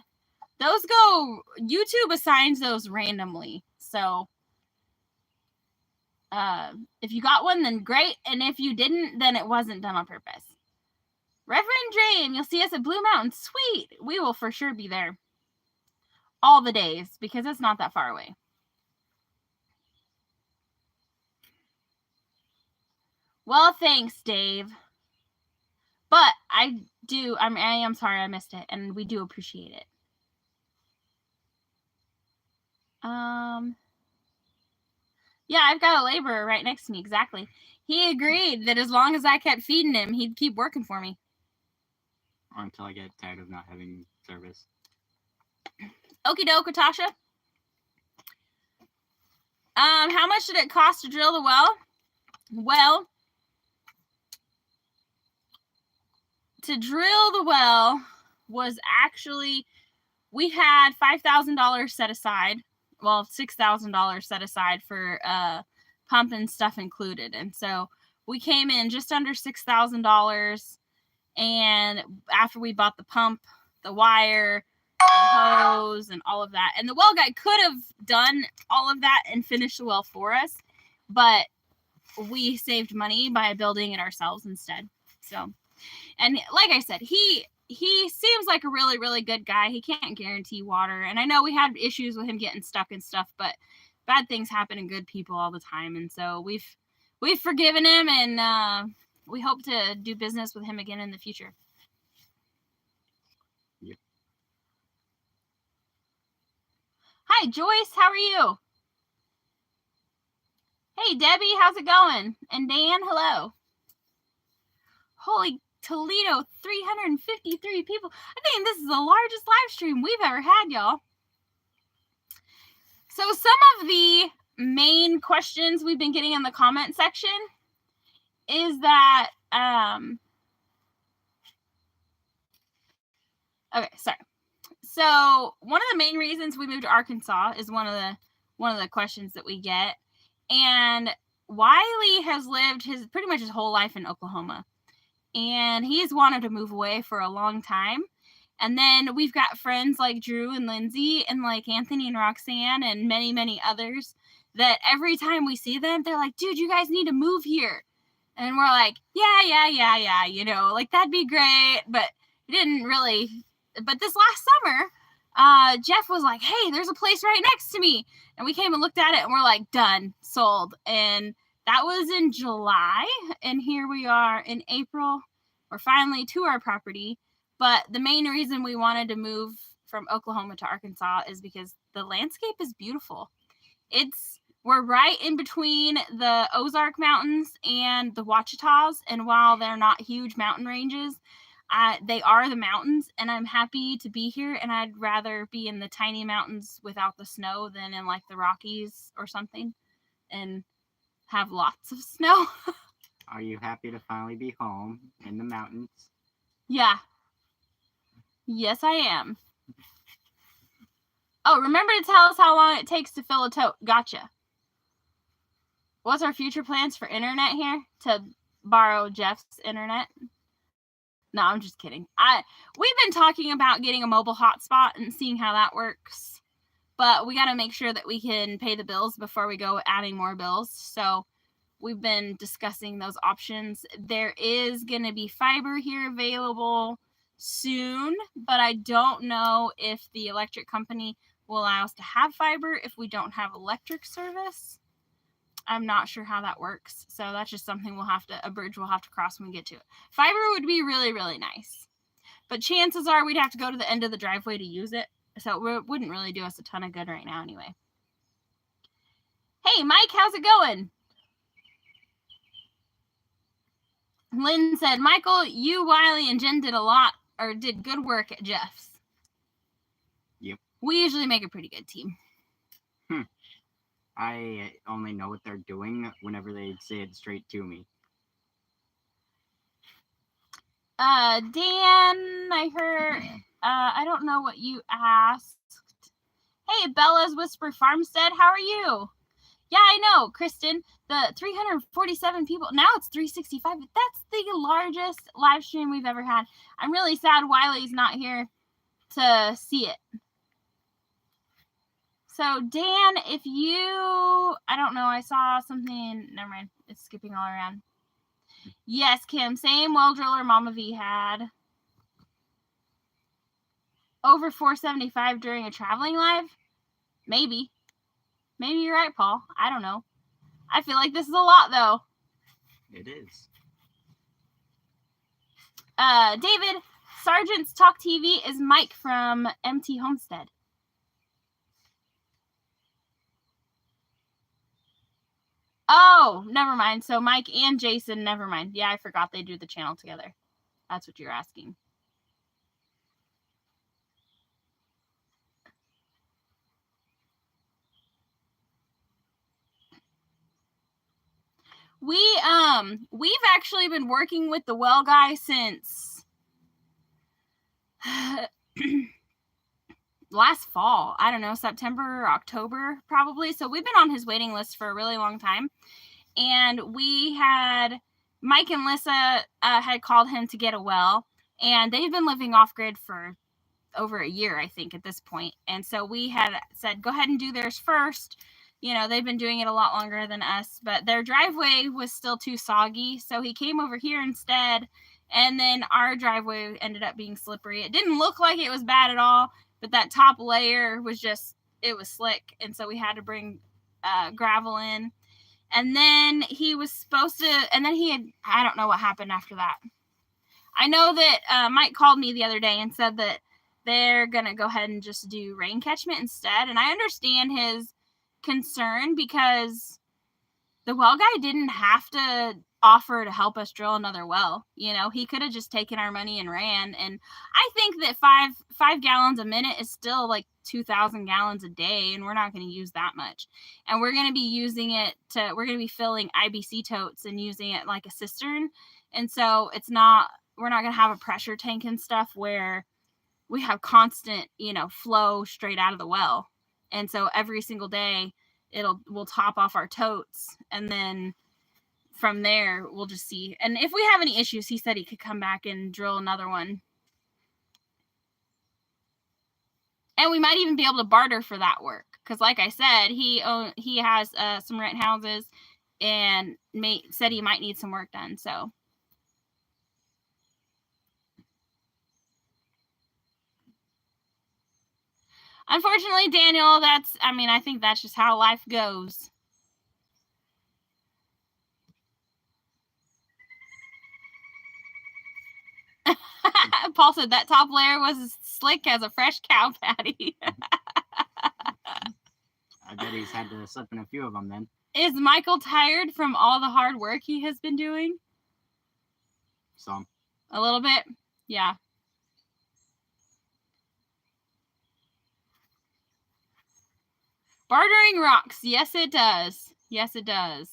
Those go, YouTube assigns those randomly. So if you got one, then great. And if you didn't, then it wasn't done on purpose. Reverend Dream, you'll see us at Blue Mountain. Sweet. We will for sure be there all the days because it's not that far away. Well, thanks, Dave. But I am sorry I missed it, and we do appreciate it. Yeah, I've got a laborer right next to me. Exactly. He agreed that as long as I kept feeding him, he'd keep working for me. Or until I get tired of not having service. Okie doke, Tasha. How much did it cost to drill the well? Well, to drill the well was actually, we had $5,000 set aside. Well, $6,000 set aside for pump and stuff included. And so we came in just under $6,000. And after we bought the pump, the wire, the hose, and all of that. And the well guy could have done all of that and finished the well for us. But we saved money by building it ourselves instead. So, and like I said, he seems like a really, really good guy. He can't guarantee water. And I know we had issues with him getting stuck and stuff, but bad things happen to good people all the time. And so we've forgiven him, and we hope to do business with him again in the future. Yep. Hi, Joyce. How are you? Hey, Debbie. How's it going? And Dan, hello. Holy Toledo, 353 people. I think this is the largest live stream we've ever had, y'all. So some of the main questions we've been getting in the comment section is that okay, sorry. So one of the main reasons we moved to Arkansas is one of the questions that we get. And Wiley has lived pretty much his whole life in Oklahoma. And he's wanted to move away for a long time. And then we've got friends like Drew and Lindsay and like Anthony and Roxanne and many, many others that every time we see them, they're like, dude, you guys need to move here. And we're like, yeah, you know, like that'd be great. But it didn't really. But this last summer, Jeff was like, hey, there's a place right next to me. And we came and looked at it and we're like, done, sold. And that was in July. And here we are in April. We're finally to our property. But the main reason we wanted to move from Oklahoma to Arkansas is because the landscape is beautiful. We're right in between the Ozark Mountains and the Ouachitas. And while they're not huge mountain ranges, they are the mountains, and I'm happy to be here, and I'd rather be in the tiny mountains without the snow than in like the Rockies or something and have lots of snow. Are you happy to finally be home in the mountains? Yeah. Yes, I am. Oh, remember to tell us how long it takes to fill a tote. Gotcha. What's our future plans for internet here? To borrow Jeff's internet? No, I'm just kidding. We've been talking about getting a mobile hotspot and seeing how that works. But we got to make sure that we can pay the bills before we go adding more bills. So we've been discussing those options. There is going to be fiber here available soon, but I don't know if the electric company will allow us to have fiber if we don't have electric service. I'm not sure how that works. So that's just something a bridge we'll have to cross when we get to it. Fiber would be really, really nice. But chances are we'd have to go to the end of the driveway to use it. So it wouldn't really do us a ton of good right now anyway. Hey, Mike, how's it going? Lynn said, Michael, you, Wiley, and Jen did good work at Jeff's. Yep. We usually make a pretty good team. I only know what they're doing whenever they say it straight to me. Dan, I heard, I don't know what you asked. Hey, Bella's Whisper Farmstead, how are you? Yeah, I know, Kristen, the 347 people, now it's 365, but that's the largest live stream we've ever had. I'm really sad Wiley's not here to see it. So, Dan, if you, I don't know, I saw something, never mind, it's skipping all around. Yes, Kim, same well driller Mama V had. Over 475 during a traveling live? Maybe. Maybe you're right, Paul. I don't know. I feel like this is a lot, though. It is. David, Sergeant's Talk TV is Mike from MT Homestead. Oh, never mind. So Mike and Jason, never mind. Yeah, I forgot they do the channel together. That's what you're asking. We've actually been working with the well guy since last fall. I don't know, September or October probably. So we've been on his waiting list for a really long time. And we had Mike and Lissa had called him to get a well, and they've been living off grid for over a year, I think, at this point. And so we had said, go ahead and do theirs first. You know, they've been doing it a lot longer than us, but their driveway was still too soggy. So he came over here instead. And then our driveway ended up being slippery. It didn't look like it was bad at all, but that top layer was it was slick. And so we had to bring gravel in. And then he was supposed to, and then I don't know what happened after that. I know that Mike called me the other day and said that they're going to go ahead and just do rain catchment instead. And I understand his concern because the well guy didn't have to offer to help us drill another well. You know, he could have just taken our money and ran. And I think that five gallons a minute is still like 2,000 gallons a day, and we're not going to use that much. And we're going to be using it we're going to be filling IBC totes and using it like a cistern. And so we're not going to have a pressure tank and stuff where we have constant, flow straight out of the well. And so every single day we'll top off our totes, and then from there we'll just see. And if we have any issues, he said he could come back and drill another one. And we might even be able to barter for that work. Because like I said, he has some rent houses and said he might need some work done. So unfortunately, Daniel, I think that's just how life goes. Paul said that top layer was as slick as a fresh cow patty. I bet he's had to slip in a few of them then. Is Michael tired from all the hard work he has been doing? Some. A little bit? Yeah. Bartering rocks. Yes, it does. Yes, it does.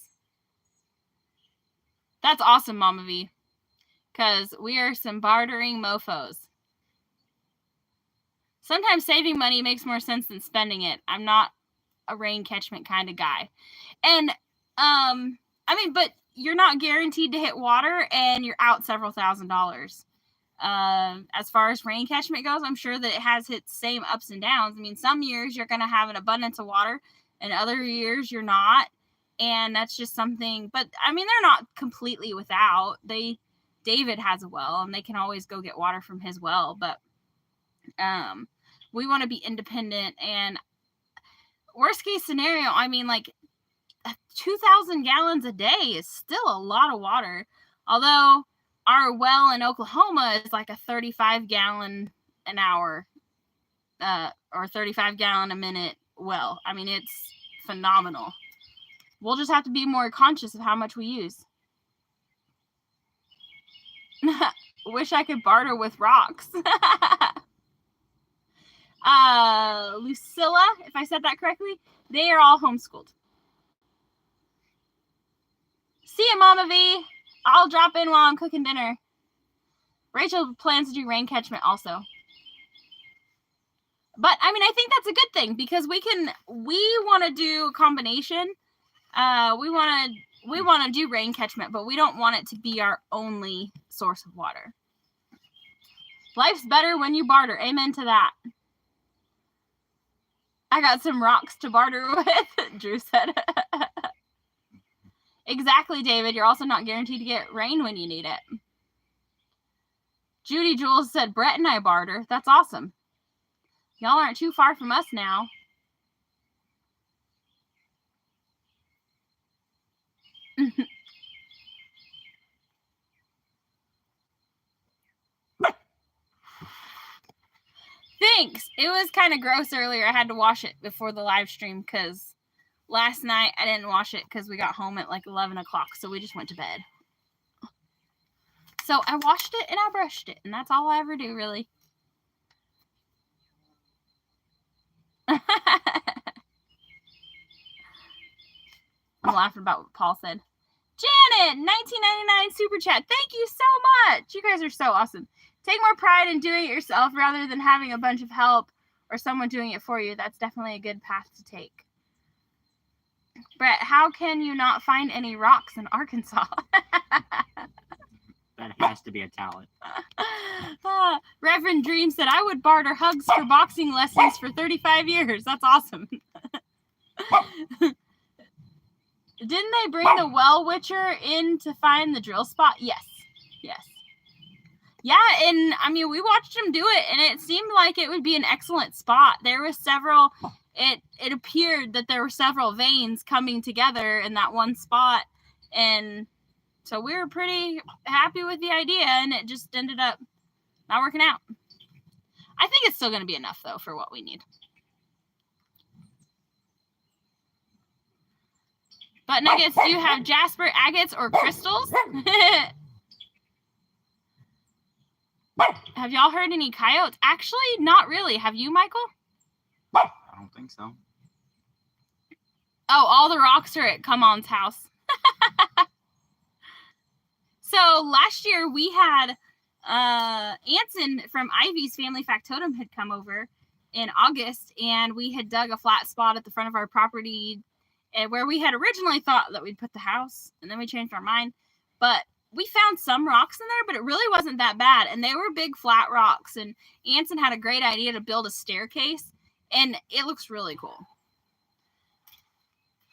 That's awesome, Mama V. Because we are some bartering mofos. Sometimes saving money makes more sense than spending it. I'm not a rain catchment kind of guy. And, but you're not guaranteed to hit water, and you're out several $1,000s. As far as rain catchment goes, I'm sure that it has its same ups and downs. I mean, some years you're going to have an abundance of water, and other years you're not. And that's just something, but I mean, they're not completely without. David has a well, and they can always go get water from his well, but we want to be independent. And worst case scenario, I mean, like 2,000 gallons a day is still a lot of water. Although our well in Oklahoma is like a 35 gallon an hour or 35 gallon a minute well. I mean, it's phenomenal. We'll just have to be more conscious of how much we use. Wish I could barter with rocks. Lucilla, if I said that correctly, they are all homeschooled. See you, Mama V. I'll drop in while I'm cooking dinner. Rachel plans to do rain catchment also. But I mean, I think that's a good thing, because we want to do a combination. We want to do rain catchment, but we don't want it to be our only source of water. Life's better when you barter. Amen to that. I got some rocks to barter with, Drew said. Exactly, David. You're also not guaranteed to get rain when you need it. Judy Jules said, Brett and I barter. That's awesome. Y'all aren't too far from us now. Thanks. It was kind of gross earlier. I had to wash it before the live stream because last night I didn't wash it because we got home at like 11 o'clock. So we just went to bed. So I washed it and I brushed it. And that's all I ever do, really. I'm laughing about what Paul said. Janet, 1999 super chat. Thank you so much. You guys are so awesome. Take more pride in doing it yourself rather than having a bunch of help or someone doing it for you. That's definitely a good path to take. Brett, how can you not find any rocks in Arkansas? That has to be a talent. Reverend Dream said, I would barter hugs for boxing lessons for 35 years. That's awesome. Didn't they bring the well witcher in to find the drill spot? Yes. Yes. Yeah, and I mean, we watched him do it, and it seemed like it would be an excellent spot. There were several, it appeared that there were several veins coming together in that one spot, and so we were pretty happy with the idea, and it just ended up not working out. I think it's still going to be enough, though, for what we need. But Nuggets, do you have jasper, agates, or crystals? Have y'all heard any coyotes? Actually, not really. Have you, Michael? I don't think so. Oh, all the rocks are at Come On's house. So last year we had Anson from Ivy's Family Factotum had come over in August, and we had dug a flat spot at the front of our property where we had originally thought that we'd put the house, and then we changed our mind. But we found some rocks in there, but it really wasn't that bad, and they were big flat rocks. And Anson had a great idea to build a staircase, and it looks really cool.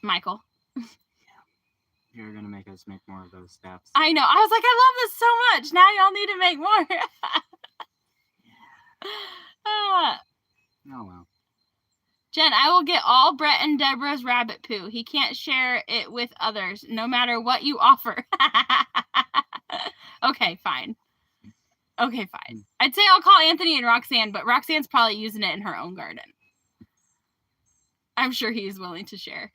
Michael. You're gonna make us make more of those steps. I know. I was like, I love this so much. Now y'all need to make more. Oh well. Jen, I will get all Brett and Deborah's rabbit poo. He can't share it with others, no matter what you offer. Okay, fine. Okay, fine. I'd say I'll call Anthony and Roxanne, but Roxanne's probably using it in her own garden. I'm sure he is willing to share.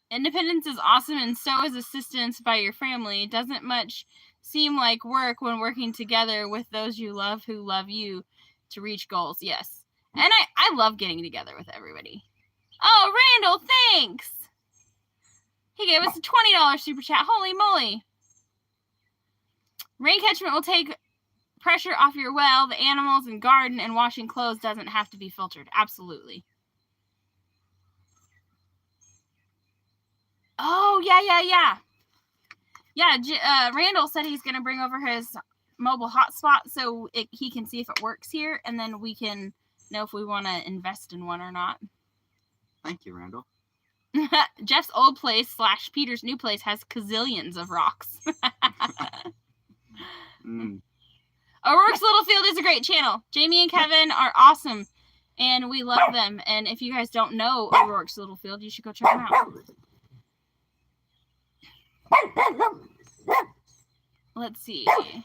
Independence is awesome, and so is assistance by your family. It doesn't much seem like work when working together with those you love who love you to reach goals. Yes. And I love getting together with everybody. Oh, Randall, thanks. He gave us a $20 super chat. Holy moly. Rain catchment will take pressure off your well, the animals, and garden, and washing clothes doesn't have to be filtered. Absolutely. Oh, yeah. Yeah, Randall said he's going to bring over his mobile hotspot so he can see if it works here, and then we can know if we want to invest in one or not. Thank you, Randall. Jeff's old place / Peter's new place has gazillions of rocks. O'Rourke's Little Field is a great channel. Jamie and Kevin are awesome, and we love them. And if you guys don't know O'Rourke's Little Field, you should go check them out. Let's see. I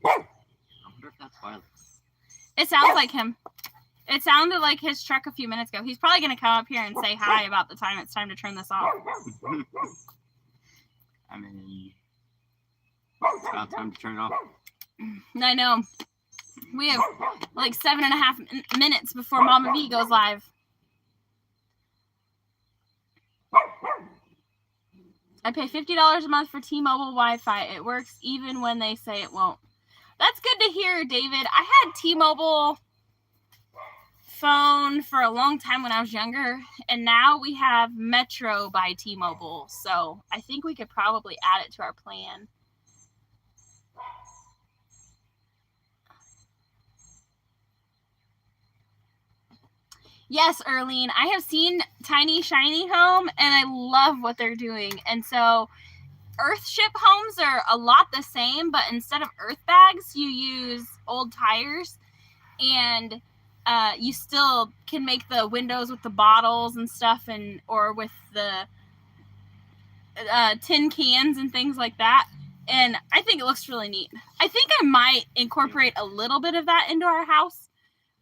wonder if that's Wiley. It sounds like him. It sounded like his truck a few minutes ago. He's probably going to come up here and say hi about the time it's time to turn this off. I mean, it's about time to turn it off. I know. We have like 7.5 minutes before Mama V goes live. I pay $50 a month for T-Mobile Wi-Fi. It works even when they say it won't. That's good to hear, David. I had T-Mobile phone for a long time when I was younger, and now we have Metro by T-Mobile. So I think we could probably add it to our plan. Yes, Earlene, I have seen Tiny Shiny Home, and I love what they're doing. And so Earthship homes are a lot the same, but instead of earth bags, you use old tires, and you still can make the windows with the bottles and stuff, or with the tin cans and things like that. And I think it looks really neat. I think I might incorporate a little bit of that into our house,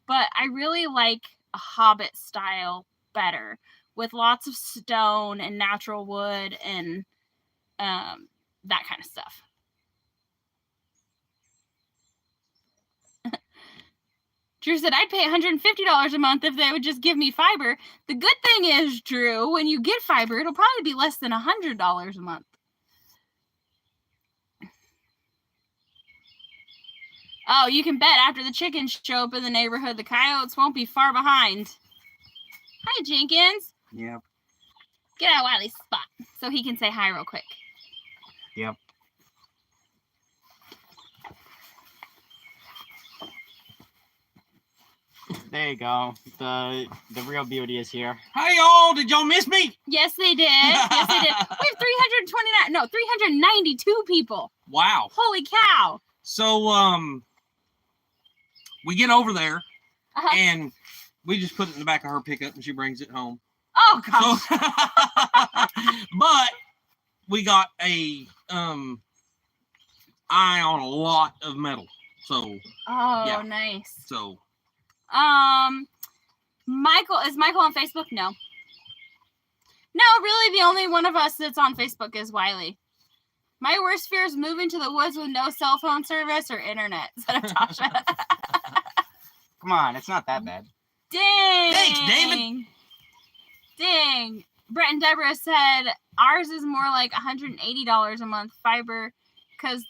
but I really like a Hobbit style better, with lots of stone and natural wood and that kind of stuff. Drew said, I'd pay $150 a month if they would just give me fiber. The good thing is, Drew, when you get fiber, it'll probably be less than $100 a month. Oh, you can bet after the chickens show up in the neighborhood, the coyotes won't be far behind. Hi, Jenkins. Yep. Get out of Wiley's spot so he can say hi real quick. Yep. There you go. The real beauty is here. Hey y'all, did y'all miss me? Yes, they did. Yes, they did. We have 392 people. Wow. Holy cow. So, we get over there, and we just put it in the back of her pickup, and she brings it home. Oh, gosh. So, but we got a eye on a lot of metal. So, oh, yeah. Nice. So, Michael, is Michael on Facebook? No. No, really, the only one of us that's on Facebook is Wiley. My worst fear is moving to the woods with no cell phone service or internet, said Natasha. Come on, it's not that bad. Dang. Thanks, David. Dang. Brett and Deborah said ours is more like $180 a month. Fiber because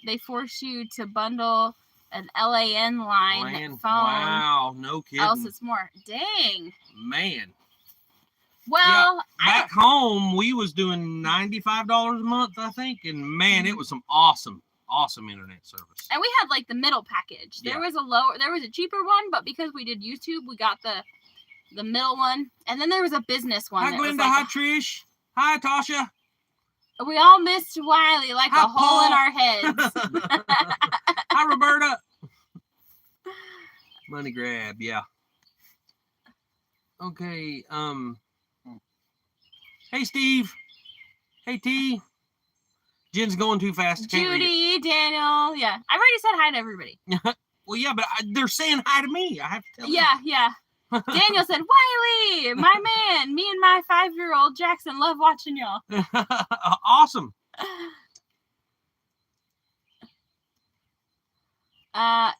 they force you to bundle an LAN line phone. Wow, no kidding. Else it's more. Dang. Man. Well, Back home, we was doing $95 a month, I think, and man, it was some awesome internet service. and we had like the middle package. There was a cheaper one, but because we did YouTube, we got the middle one, and then there was a business one. Hi, that was Glenda. like Hi, Trish. Hi, Tasha. we all missed Wiley like Hi, a hole in Paul. our heads. Hi, Roberta. Money grab, yeah. Okay, hey, Steve. Hey, T. Jen's going too fast. Can't read it. Judy, Daniel, yeah. I've already said hi to everybody. Well, yeah, but they're saying hi to me. I have to tell them. Yeah. Daniel said, Wiley, my man, me and my 5-year-old Jackson love watching y'all. Awesome.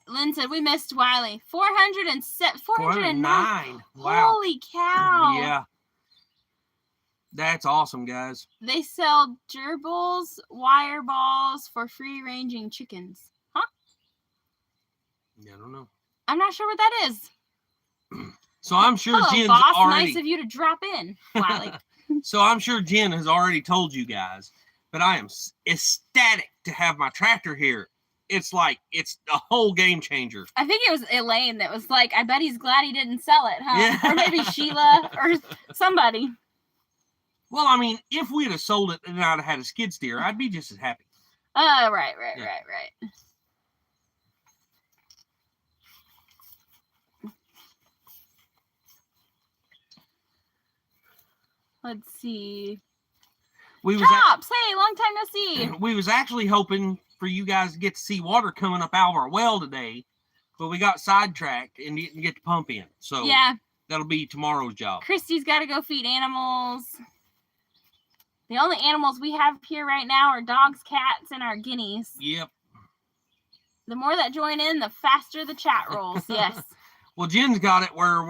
Lynn said, we missed Wiley. 409. 409. Wow. Holy cow. Yeah. That's awesome, guys. They sell gerbils, wire balls for free ranging chickens. Huh? Yeah, I don't know. I'm not sure what that is. So I'm sure Hello, Jen's boss. already. Nice of you to drop in, Wiley. So I'm sure Jen has already told you guys, but I am ecstatic to have my tractor here. It's like it's a whole game changer. I think it was Elaine that was like, I bet he's glad he didn't sell it, huh? Yeah. Or maybe Sheila or somebody. Well, I mean, if we'd have sold it and I'd have had a skid steer, I'd be just as happy. Oh, right. Yeah. Let's see. We was Chops! Hey, long time no see. we was actually hoping for you guys to get to see water coming up out of our well today, but we got sidetracked and didn't get the pump in. So Yeah, that'll be tomorrow's job. Christy's got to go feed animals. The only animals we have here right now are dogs, cats, and our guineas. Yep. The more that join in, the faster the chat rolls. Yes. Well, Jen's got it where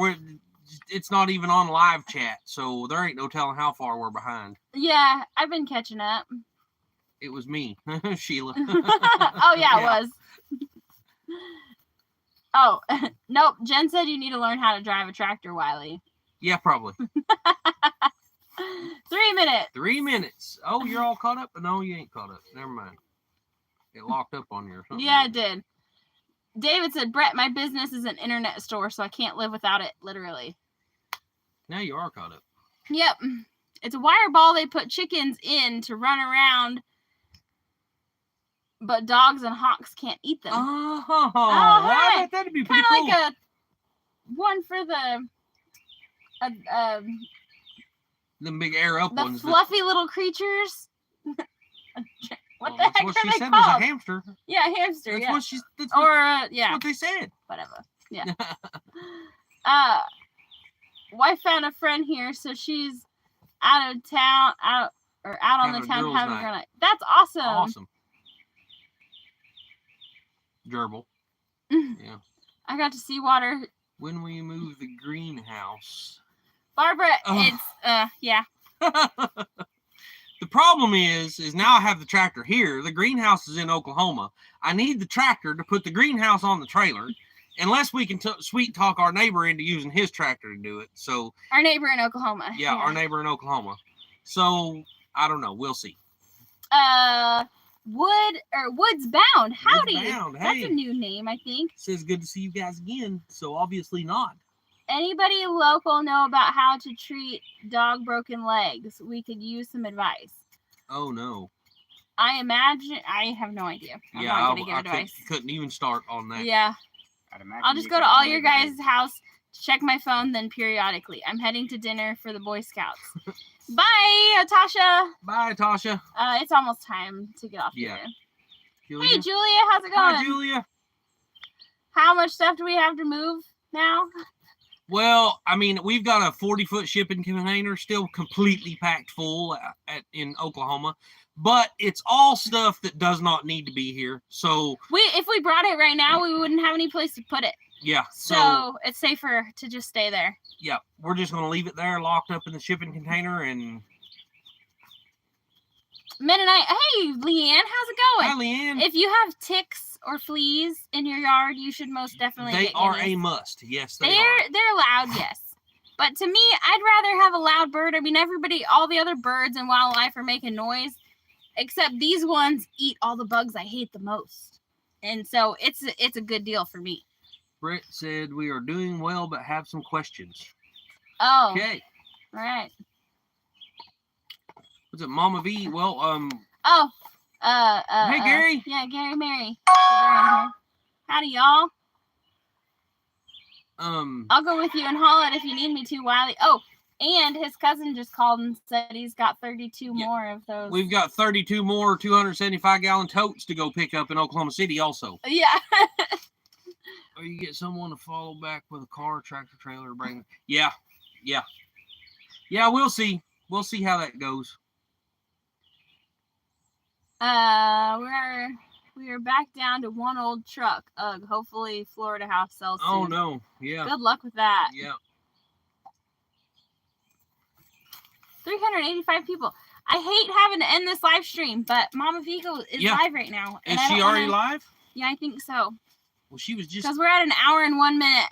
it's not even on live chat, so there ain't no telling how far we're behind. Yeah, I've been catching up. It was me, Sheila. Oh, yeah, Yeah. it was. Oh, nope. Jen said you need to learn how to drive a tractor, Wiley. Yeah, probably. 3 minutes. 3 minutes. Oh, you're all caught up? No, you ain't caught up. Never mind. It locked up on you or something. Yeah, it did. David said, Brett, my business is an internet store, so I can't live without it, literally. Now you are caught up. Yep. It's a wire ball they put chickens in to run around, but dogs and hawks can't eat them. Oh, hi. I bet that'd be pretty Kind of cool. like a one for Them big air up the ones. fluffy little creatures. What the heck That's what are she they said was called? a hamster. Yeah, hamster. That's Yeah. what she. That's Or that's what they said. whatever. Yeah. Wife found a friend here, so she's out of town, out on Having the a town girls' having a night. girl night. That's awesome. Awesome. Gerbil. Yeah. I got to see water. When will you move the greenhouse? Barbara, Oh. it's yeah. The problem is now I have the tractor here. The greenhouse is in Oklahoma. I need the tractor to put the greenhouse on the trailer, unless we can sweet talk our neighbor into using his tractor to do it. So Our neighbor in Oklahoma. yeah, our neighbor in Oklahoma. So I don't know. We'll see. Woods Bound. Howdy. Woods Bound, That's hey. a new name, I think. Says good to see you guys again. So obviously not. Anybody local know about how to treat dog broken legs? We could use some advice. Oh no. I imagine I have no idea. I'm not gonna give advice. Couldn't even start on that. Yeah. I'd imagine I'll just you go could to all only your do it. guys' house, check my phone, then periodically. I'm heading to dinner for the Boy Scouts. Bye, Tasha. Bye, Tasha. It's almost time to get off Yeah. here. Julia. Hey, Julia, how's it going? Hi, Julia. How much stuff do we have to move now? Well, I mean, we've got a 40-foot shipping container still completely packed full in Oklahoma, but it's all stuff that does not need to be here. So If we brought it right now, we wouldn't have any place to put it. yeah, So it's safer to just stay there. yeah, we're just gonna leave it there, locked up in the shipping container, and Mennonite. Hey, Leanne, how's it going? Hi, Leanne. If you have ticks or fleas in your yard, you should most definitely They get are guineas. a must. Yes, they are. They're loud, yes. But to me, I'd rather have a loud bird. I mean, all the other birds and wildlife are making noise, except these ones eat all the bugs I hate the most. And so it's a good deal for me. Brett said we are doing well, but have some questions. Oh, Okay. all right. What's it, Mama V? Well, Oh, hey, Gary. Yeah, Gary Mary. They're in here. Howdy, y'all. I'll go with you and haul it if you need me to, Wiley. Oh, and his cousin just called and said he's got 32 more of those. We've got 32 more 275-gallon totes to go pick up in Oklahoma City also. Yeah. Or you get someone to follow back with a car, tractor, trailer, bring. Yeah, we'll see. We'll see how that goes. We are back down to one old truck. Ugh, hopefully Florida House sells soon. Oh no, yeah. Good luck with that. Yeah. 385 people. I hate having to end this live stream, but Mama Vigo is live right now. Is she already live? Yeah, I think so. Well, she was just. Because we're at an hour and 1 minute.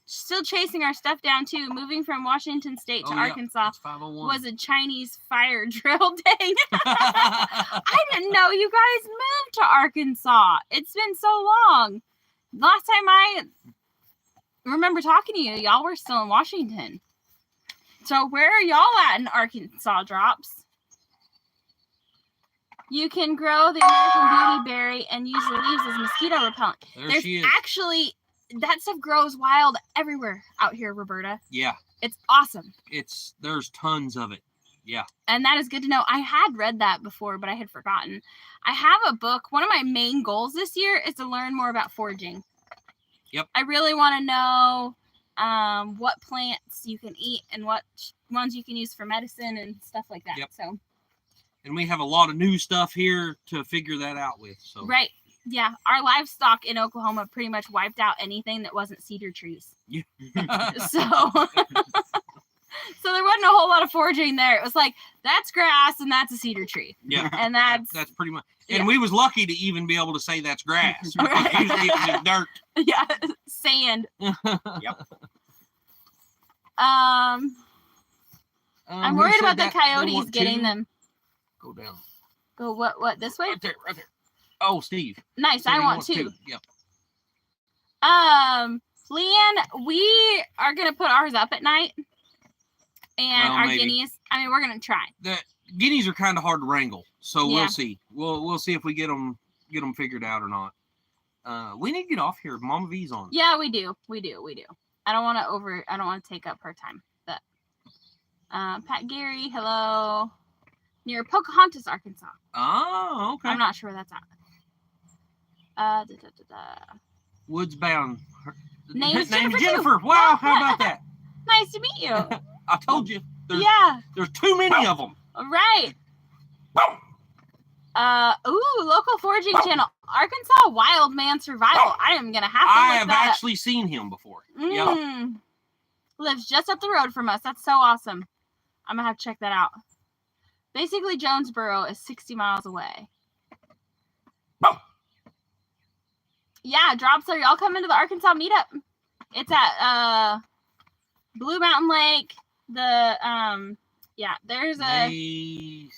Still chasing our stuff down too. Moving from Washington State to Arkansas was a Chinese fire drill. Dang. I didn't know you guys moved to Arkansas. It's been so long. Last time I remember talking to you, y'all were still in Washington. So where are y'all at in Arkansas, Drops? You can grow the American Beauty berry and use the leaves as mosquito repellent. There she is. Actually, that stuff grows wild everywhere out here, Roberta. Yeah. It's awesome. There's tons of it. Yeah. And that is good to know. I had read that before, but I had forgotten. I have a book. One of my main goals this year is to learn more about foraging. Yep. I really want to know what plants you can eat and what ones you can use for medicine and stuff like that. Yep. So. And we have a lot of new stuff here to figure that out with. So. Right. Yeah. Our livestock in Oklahoma pretty much wiped out anything that wasn't cedar trees. Yeah. So there wasn't a whole lot of foraging there. It was like, that's grass and that's a cedar tree. Yeah. And that's pretty much. And we was lucky to even be able to say that's grass. Right. Usually it was dirt. Yeah. Sand. Yep. I'm who worried said about the that they coyotes want getting to them. Go down. Go what this way? Right there, right there. Oh, Steve. Nice. Said I he want wants to. Yep. Leanne, we are gonna put ours up at night. And Well, our maybe. guineas. I mean, we're gonna try. The guineas are kind of hard to wrangle, so Yeah. we'll see. We'll see if we get them figured out or not. We need to get off here. Mama V's on. Yeah, we do. I don't want to take up her time. But Pat Gary, hello. Near Pocahontas, Arkansas. Oh, okay. I'm not sure where that's at. Woods bound. Name's Jennifer, Jennifer. too. Wow, Yeah. how about that? Nice to meet you. I told you. Yeah. There's too many of them. All right. Local foraging channel. Arkansas Wild Man Survival. I am gonna have to I look have that actually seen him before. Yeah. up. Lives just up the road from us. That's so awesome. I'm gonna have to check that out. Basically, Jonesboro is 60 miles away. Yeah, Drops, are y'all coming to the Arkansas meetup? It's at Blue Mountain Lake. There's a May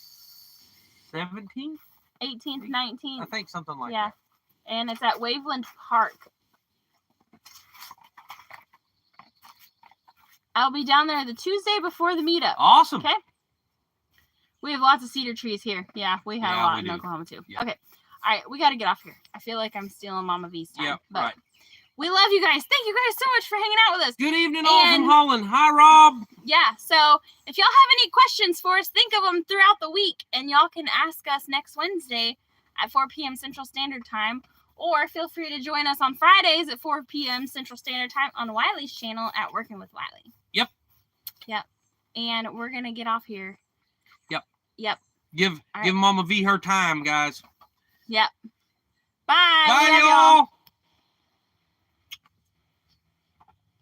17th, 18th, 19th. I think something like Yeah. that. And it's at Waveland Park. I'll be down there the Tuesday before the meetup. Awesome. Okay. We have lots of cedar trees here. Yeah, we have a Yeah, lot we in do. Oklahoma too. Yeah. Okay. All right, we got to get off here. I feel like I'm stealing Mama V's time. Yeah, but right. we love you guys. Thank you guys so much for hanging out with us. Good evening, all from And- Holland. Hi, Rob. Yeah, so if y'all have any questions for us, think of them throughout the week, and y'all can ask us next Wednesday at 4 p.m. Central Standard Time, or feel free to join us on Fridays at 4 p.m. Central Standard Time on Wiley's channel at Working with Wiley. Yep. And we're going to get off here. Yep. Give All right. Mama V her time, guys. Yep. Bye. Bye, We love y'all.